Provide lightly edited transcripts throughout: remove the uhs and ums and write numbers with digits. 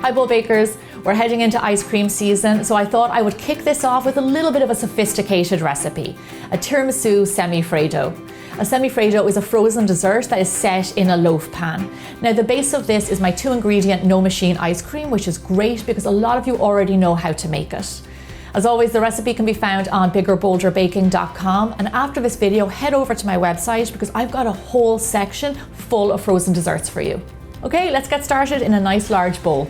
Hi Bowl Bakers, we're heading into ice cream season, so I thought I would kick this off with a little bit of a sophisticated recipe, a Tiramisu Semifreddo. A semifreddo is a frozen dessert that is set in a loaf pan. Now the base of this is my 2-ingredient no machine ice cream, which is great because a lot of you already know how to make it. As always, the recipe can be found on biggerbolderbaking.com, and after this video head over to my website because I've got a whole section full of frozen desserts for you. Okay, let's get started in a nice large bowl.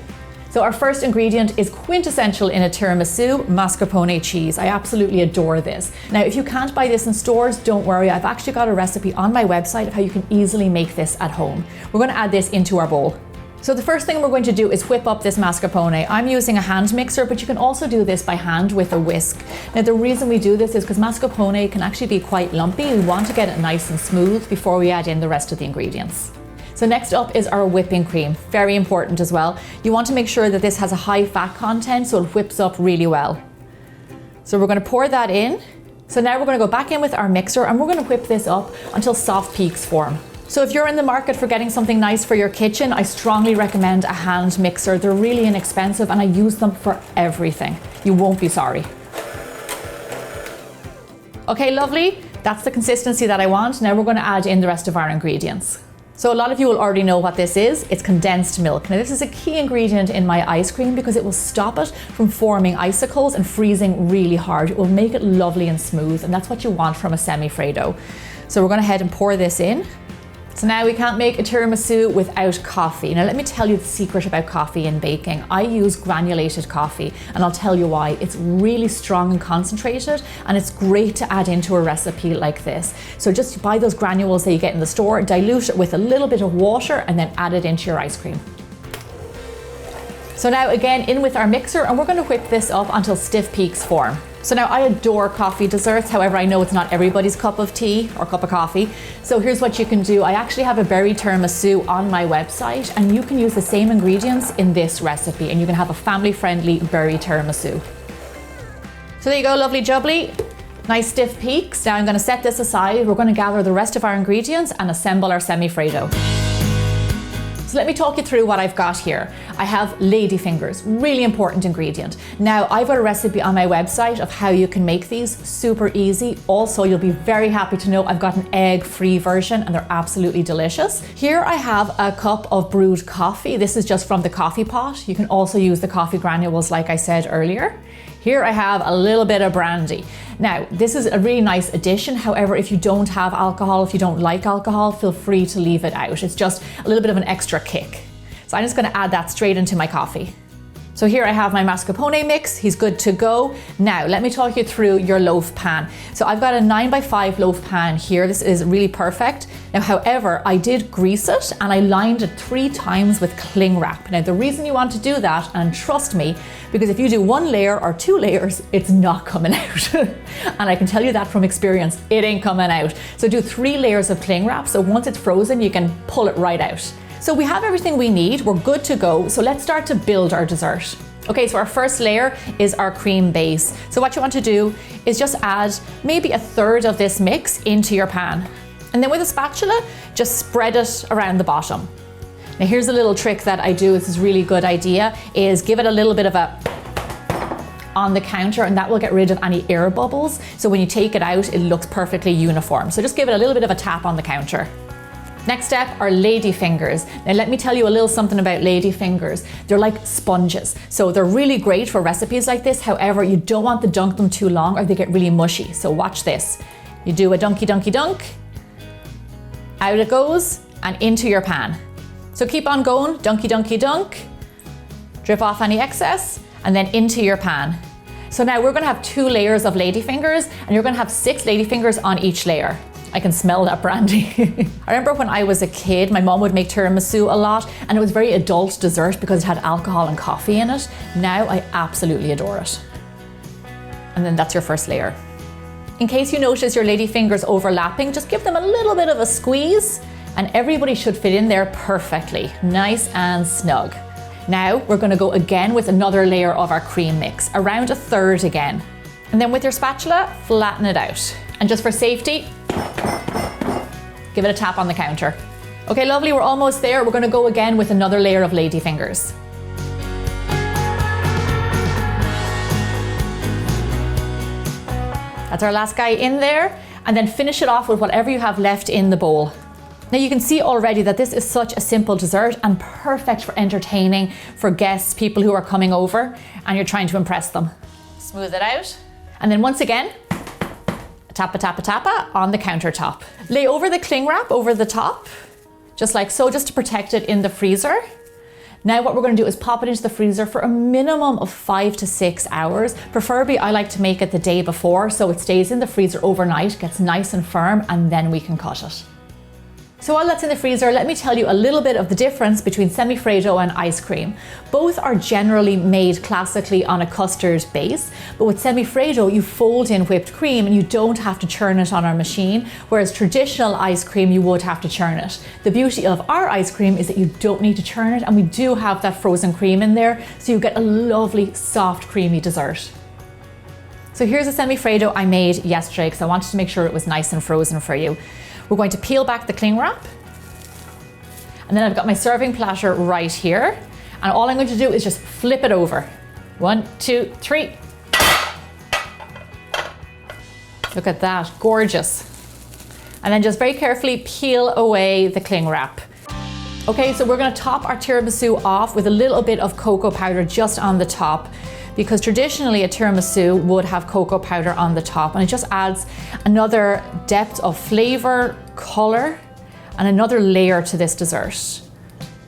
So our first ingredient is quintessential in a tiramisu, mascarpone cheese. I absolutely adore this. Now, if you can't buy this in stores, don't worry. I've actually got a recipe on my website of how you can easily make this at home. We're going to add this into our bowl. So the first thing we're going to do is whip up this mascarpone. I'm using a hand mixer, but you can also do this by hand with a whisk. Now the reason we do this is because mascarpone can actually be quite lumpy. We want to get it nice and smooth before we add in the rest of the ingredients. So next up is our whipping cream, very important as well. You want to make sure that this has a high fat content so it whips up really well. So we're going to pour that in. So now we're going to go back in with our mixer and we're going to whip this up until soft peaks form. So if you're in the market for getting something nice for your kitchen, I strongly recommend a hand mixer. They're really inexpensive and I use them for everything. You won't be sorry. Okay, lovely. That's the consistency that I want. Now we're going to add in the rest of our ingredients. So a lot of you will already know what this is. It's condensed milk. Now this is a key ingredient in my ice cream because it will stop it from forming icicles and freezing really hard. It will make it lovely and smooth, and that's what you want from a semifreddo. So we're going to head and pour this in. So now we can't make a tiramisu without coffee. Now let me tell you the secret about coffee in baking. I use granulated coffee and I'll tell you why. It's really strong and concentrated and it's great to add into a recipe like this. So just buy those granules that you get in the store, dilute it with a little bit of water and then add it into your ice cream. So now again in with our mixer and we're going to whip this up until stiff peaks form. So now I adore coffee desserts, however I know it's not everybody's cup of tea or cup of coffee. So here's what you can do. I actually have a berry tiramisu on my website and you can use the same ingredients in this recipe and you can have a family-friendly berry tiramisu. So there you go, lovely jubbly. Nice stiff peaks. Now I'm going to set this aside. We're going to gather the rest of our ingredients and assemble our semifreddo. So let me talk you through what I've got here. I have ladyfingers, really important ingredient. Now I've got a recipe on my website of how you can make these, super easy. Also, you'll be very happy to know I've got an egg-free version and they're absolutely delicious. Here I have a cup of brewed coffee. This is just from the coffee pot. You can also use the coffee granules like I said earlier. Here I have a little bit of brandy. Now, this is a really nice addition. However, if you don't have alcohol, if you don't like alcohol, feel free to leave it out. It's just a little bit of an extra kick. So I'm just going to add that straight into my coffee. So here I have my mascarpone mix. He's good to go. Now, let me talk you through your loaf pan. So I've got a 9x5 loaf pan here. This is really perfect. Now, however, I did grease it and I lined it 3 times with cling wrap. Now, the reason you want to do that, and trust me, because if you do 1 layer or 2 layers, it's not coming out. And I can tell you that from experience, it ain't coming out. So do 3 layers of cling wrap. So once it's frozen, you can pull it right out. So we have everything we need, we're good to go. So let's start to build our dessert. Okay, so our first layer is our cream base. So what you want to do is just add maybe 1/3 of this mix into your pan. And then with a spatula, just spread it around the bottom. Now here's a little trick that I do, this is a really good idea, is give it a little bit of a on the counter and that will get rid of any air bubbles. So when you take it out, it looks perfectly uniform. So just give it a little bit of a tap on the counter. Next step are lady fingers. Now let me tell you a little something about lady fingers. They're like sponges. So they're really great for recipes like this. However, you don't want to dunk them too long or they get really mushy. So watch this. You do a dunky dunky dunk, out it goes and into your pan. So keep on going, dunky dunky dunk, drip off any excess and then into your pan. So now we're going to have 2 layers of lady fingers and you're going to have 6 lady fingers on each layer. I can smell that brandy. I remember when I was a kid, my mom would make tiramisu a lot and it was very adult dessert because it had alcohol and coffee in it. Now I absolutely adore it. And then that's your first layer. In case you notice your lady fingers overlapping, just give them a little bit of a squeeze and everybody should fit in there perfectly, nice and snug. Now we're going to go again with another layer of our cream mix, around 1/3 again. And then with your spatula, flatten it out. And just for safety, give it a tap on the counter. Okay, lovely, we're almost there. We're going to go again with another layer of lady fingers. That's our last guy in there. And then finish it off with whatever you have left in the bowl. Now you can see already that this is such a simple dessert and perfect for entertaining for guests, people who are coming over and you're trying to impress them. Smooth it out. And then once again, tappa, tappa, tappa on the countertop. Lay over the cling wrap over the top, just like so, just to protect it in the freezer. Now what we're going to do is pop it into the freezer for a minimum of 5 to 6 hours. Preferably I like to make it the day before so it stays in the freezer overnight, gets nice and firm, and then we can cut it. So while that's in the freezer, let me tell you a little bit of the difference between semifreddo and ice cream. Both are generally made classically on a custard base, but with semifreddo you fold in whipped cream and you don't have to churn it on our machine, whereas traditional ice cream you would have to churn it. The beauty of our ice cream is that you don't need to churn it, and we do have that frozen cream in there, so you get a lovely soft creamy dessert. So here's a semifreddo I made yesterday because I wanted to make sure it was nice and frozen for you. We're going to peel back the cling wrap, and then I've got my serving platter right here, and all I'm going to do is just flip it over. 1, 2, 3. Look at that, gorgeous. And then just very carefully peel away the cling wrap. Okay, so we're going to top our tiramisu off with a little bit of cocoa powder just on the top, because traditionally a tiramisu would have cocoa powder on the top, and it just adds another depth of flavor, color, and another layer to this dessert.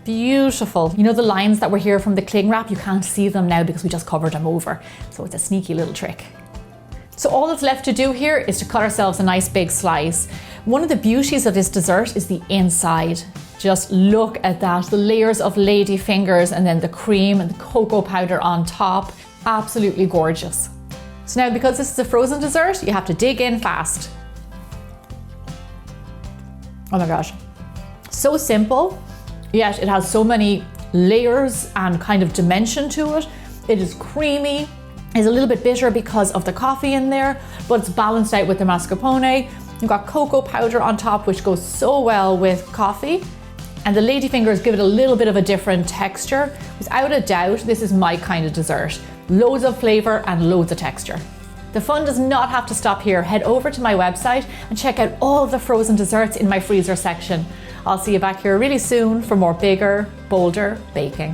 Beautiful. You know the lines that were here from the cling wrap? You can't see them now because we just covered them over. So it's a sneaky little trick. So all that's left to do here is to cut ourselves a nice big slice. One of the beauties of this dessert is the inside. Just look at that, the layers of lady fingers and then the cream and the cocoa powder on top. Absolutely gorgeous. So now, because this is a frozen dessert, you have to dig in fast. Oh my gosh, so simple, yet it has so many layers and kind of dimension to it. It is creamy, it's a little bit bitter because of the coffee in there, but it's balanced out with the mascarpone. You've got cocoa powder on top, which goes so well with coffee. And the ladyfingers give it a little bit of a different texture. Without a doubt, this is my kind of dessert. Loads of flavor and loads of texture. The fun does not have to stop here. Head over to my website and check out all of the frozen desserts in my freezer section. I'll see you back here really soon for more bigger, bolder baking.